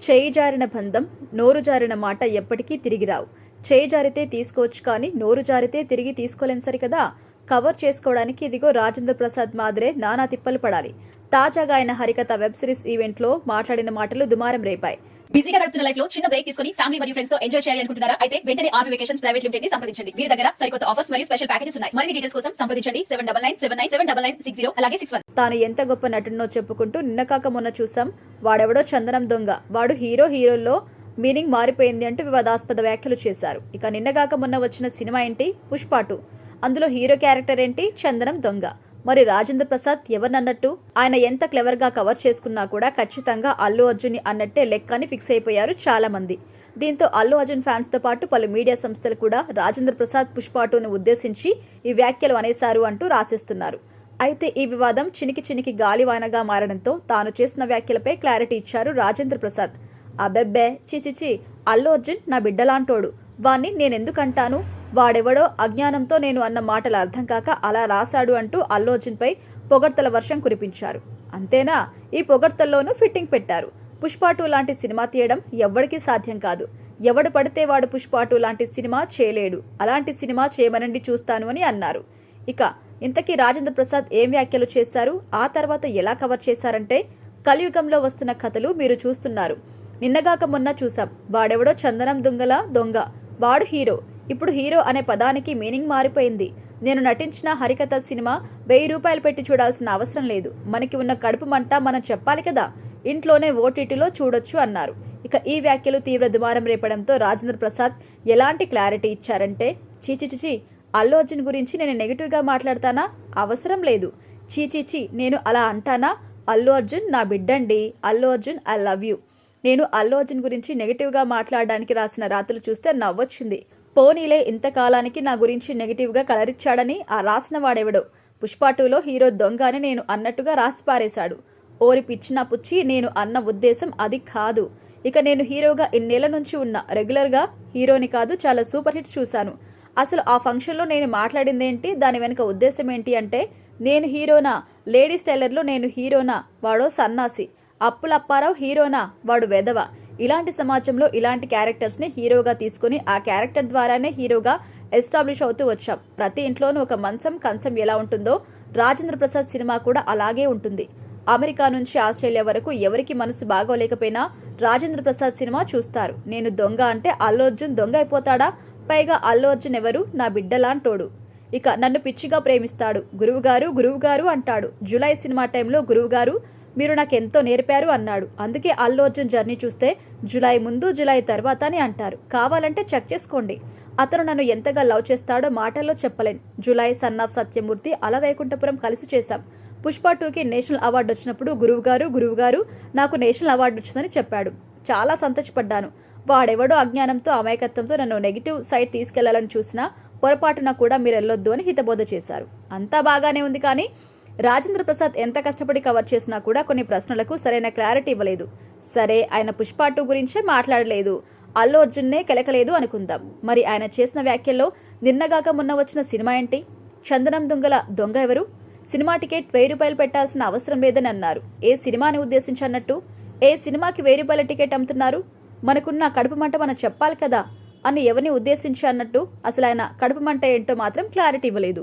చేయి జారిన బంధం, నోరు జారిన మాట ఎప్పటికీ తిరిగి రావు. చేయి జారితే తీసుకోవచ్చు, కానీ నోరు జారితే తిరిగి తీసుకోలేం సరికదా. కవర్ చేసుకోవడానికి ఇదిగో రాజేంద్ర ప్రసాద్ మాదిరే నానా తిప్పలు పడాలి. తాజాగా ఆయన హరికథ వెబ్ సిరీస్ ఈవెంట్ లో మాట్లాడిన మాటలు దుమారం రేపాయి. బిజీగా గడుపుతున్న లైఫ్ లో చిన్న బ్రేక్ తీసుకుని ఫ్యామిలీ మరియు ఫ్రెండ్స్ తో ఎంజాయ్ చేయాలి అనుకుంటున్నారా? అయితే వెంటనే ఆర్వీ వెకేషన్స్ ప్రైవేట్ లిమిటెడ్ ని సంప్రదించండి. వీరి దగ్గర సరికొత్త ఆఫర్స్ మరియు స్పెషల్ ప్యాకేజెస్ ఉన్నాయి. మరిన్ని డీటెయిల్స్ కోసం సంప్రదించండి 7997979960 అలాగే 61. తాను ఎంత గొప్ప నటునో చెప్పుకుంటూ నిన్న కాక మొన్న చూసాం, వాడెవడో చందనం దొంగ, వాడు హీరోలో మీనింగ్ మారిపోయింది అంటూ వివాదాస్పద వ్యాఖ్యలు చేశారు. ఇక నిన్నగాక మొన్న వచ్చిన సినిమా ఏంటి? పుష్ప 2. అందులో హీరో క్యారెక్టర్ ఏంటి? చందనం దొంగ. మరి రాజేంద్ర ప్రసాద్ ఎవరినన్నట్టు? ఆయన ఎంత క్లెవర్ గా కవర్ చేసుకున్నా కూడా ఖచ్చితంగా అల్లు అర్జున్ అన్నట్టే లెక్క అని ఫిక్స్ అయిపోయారు చాలా మంది. దీంతో అల్లు అర్జున్ ఫ్యాన్స్ తో పాటు పలు మీడియా సంస్థలు కూడా రాజేంద్ర ప్రసాద్ పుష్ప 2ను ఉద్దేశించి ఈ వ్యాఖ్యలు అనేశారు అంటూ రాసేస్తున్నారు. అయితే ఈ వివాదం చినికి గాలివానగా మారడంతో తాను చేసిన వ్యాఖ్యలపై క్లారిటీ ఇచ్చారు రాజేంద్ర ప్రసాద్. అబ్బెబ్బే, చిచిచి, అల్లు అర్జున్ నా బిడ్డలాంటోడు, వాణ్ణి నేనెందుకంటాను? వాడెవడో అజ్ఞానంతో నేను అన్న మాటలు అర్థం కాక అలా రాశాడు అంటూ అల్లు అర్జున్ పై పొగడ్తల వర్షం కురిపించారు. అంతేనా? ఈ పొగడ్తల్లోనూ ఫిట్టింగ్ పెట్టారు. పుష్ప 2 లాంటి సినిమా తీయడం ఎవ్వడికి సాధ్యం కాదు. ఎవడు పడితే వాడు పుష్ప 2 లాంటి సినిమా చేయలేడు. అలాంటి సినిమా చేయమనండి చూస్తాను అని అన్నారు. ఇక ఇంతకీ రాజేంద్ర ప్రసాద్ ఏం వ్యాఖ్యలు చేశారు, ఆ తర్వాత ఎలా కవర్ చేశారంటే, కలియుగంలో వస్తున్న కథలు మీరు చూస్తున్నారు. నిన్నగాక మొన్న చూసాం, వాడెవడో చందనం దొంగ, వాడు హీరో. ఇప్పుడు హీరో అనే పదానికి మీనింగ్ మారిపోయింది. నేను నటించిన హరికథ సినిమా 1000 రూపాయలు పెట్టి చూడాల్సిన అవసరం లేదు. మనకి ఉన్న కడుపు మంట మనం చెప్పాలి కదా, ఇంట్లోనే ఓటీటీలో చూడొచ్చు అన్నారు. ఇక ఈ వ్యాఖ్యలు తీవ్ర దుమారం రేపడంతో రాజేంద్ర ప్రసాద్ ఎలాంటి క్లారిటీ ఇచ్చారంటే, చీచిచిచి, అల్లు అర్జున్ గురించి నేను నెగిటివ్ గా మాట్లాడతానా? అవసరం లేదు. చీచిచి, నేను అలా అంటానా? అల్లు అర్జున్ నా బిడ్డండి. Allu Arjun I love you. నేను అల్లు అర్జున్ గురించి నెగిటివ్ గా మాట్లాడడానికి రాసిన రాతలు చూస్తే నవ్వొచ్చింది. పోనీలే, ఇంతకాలానికి నా గురించి నెగిటివ్ గా కలరిచ్చాడని ఆ రాసిన వాడెవడో పుష్ప 2లో హీరో దొంగ అని నేను అన్నట్టుగా రాసి పారేశాడు. ఓరి పిచ్చినా పుచ్చి, నేను అన్న ఉద్దేశం అది కాదు. ఇక నేను హీరోగా ఇన్నేళ్ల నుంచి ఉన్నా, రెగ్యులర్ గా హీరోని కాదు, చాలా సూపర్ హిట్స్ చూశాను. అసలు ఆ ఫంక్షన్లో నేను మాట్లాడిందేంటి, దాని వెనుక ఉద్దేశం ఏంటి అంటే, నేను హీరోనా? లేడీస్ టైలర్లో నేను హీరోనా? వాడో సన్నాసి. అప్పులప్పారావు హీరోనా? వాడు వెధవ. ఇలాంటి సమాజంలో ఇలాంటి క్యారెక్టర్స్ ని హీరోగా తీసుకుని ఆ క్యారెక్టర్ ద్వారానే హీరోగా ఎస్టాబ్లిష్ అవుతూ వచ్చాం. ప్రతి ఇంట్లోనూ ఒక కంచం ఎలా ఉంటుందో రాజేంద్ర ప్రసాద్ సినిమా కూడా అలాగే ఉంటుంది. అమెరికా నుంచి ఆస్ట్రేలియా వరకు ఎవరికి మనసు బాగోలేకపోయినా రాజేంద్ర ప్రసాద్ సినిమా చూస్తారు. నేను దొంగ అంటే అల్లు అర్జున్ దొంగ అయిపోతాడా? పైగా అల్లు అర్జున్ ఎవరు? నా బిడ్డలాంటోడు. ఇక నన్ను పిచ్చిగా ప్రేమిస్తాడు. గురువుగారు అంటాడు. జూలై సినిమా టైంలో గురువుగారు మీరు నాకెంతో నేర్పారు అన్నాడు. అందుకే అల్లు అర్జున్ జర్నీ చూస్తే జూలై ముందు జూలై తర్వాత అని అంటారు. కావాలంటే చెక్ చేసుకోండి. అతను నన్ను ఎంతగా లవ్ చేస్తాడో మాటల్లో చెప్పలేను. July son of Satyamurthy, Ala Vaikunthapuram కలిసి చేశాం. పుష్ప 2కి నేషనల్ అవార్డు వచ్చినప్పుడు గురువుగారు నాకు నేషనల్ అవార్డు వచ్చిందని చెప్పాడు. చాలా సంతోషపడ్డాను. వాడెవడో అజ్ఞానంతో అమాయకత్వంతో నన్ను నెగిటివ్ సైడ్ తీసుకెళ్లాలని చూసినా పొరపాటున కూడా మీరు వెళ్ళొద్దు అని హితబోధ చేశారు. అంతా బాగానే ఉంది, కానీ రాజేంద్ర ప్రసాద్ ఎంత కష్టపడి కవర్ చేసినా కూడా కొన్ని ప్రశ్నలకు సరైన క్లారిటీ ఇవ్వలేదు. సరే, ఆయన పుష్ప 2 గురించే మాట్లాడలేదు, అల్లు అర్జున్నే కెలకలేదు అనుకుందాం. మరి ఆయన చేసిన వ్యాఖ్యల్లో నిన్నగాక మొన్న వచ్చిన సినిమా ఏంటి? చందనం దొంగ ఎవరు? సినిమా టికెట్ 1000 రూపాయలు పెట్టాల్సిన అవసరం లేదని అన్నారు. ఏ సినిమాని ఉద్దేశించి అన్నట్టు? ఏ సినిమాకి 1000 రూపాయల టికెట్ అమ్ముతున్నారు? మనకున్న కడుపు మంట మనం చెప్పాలి కదా అని ఎవరిని ఉద్దేశించి అన్నట్టు? అసలు ఆయన కడుపు మంట ఏంటో మాత్రం క్లారిటీ ఇవ్వలేదు.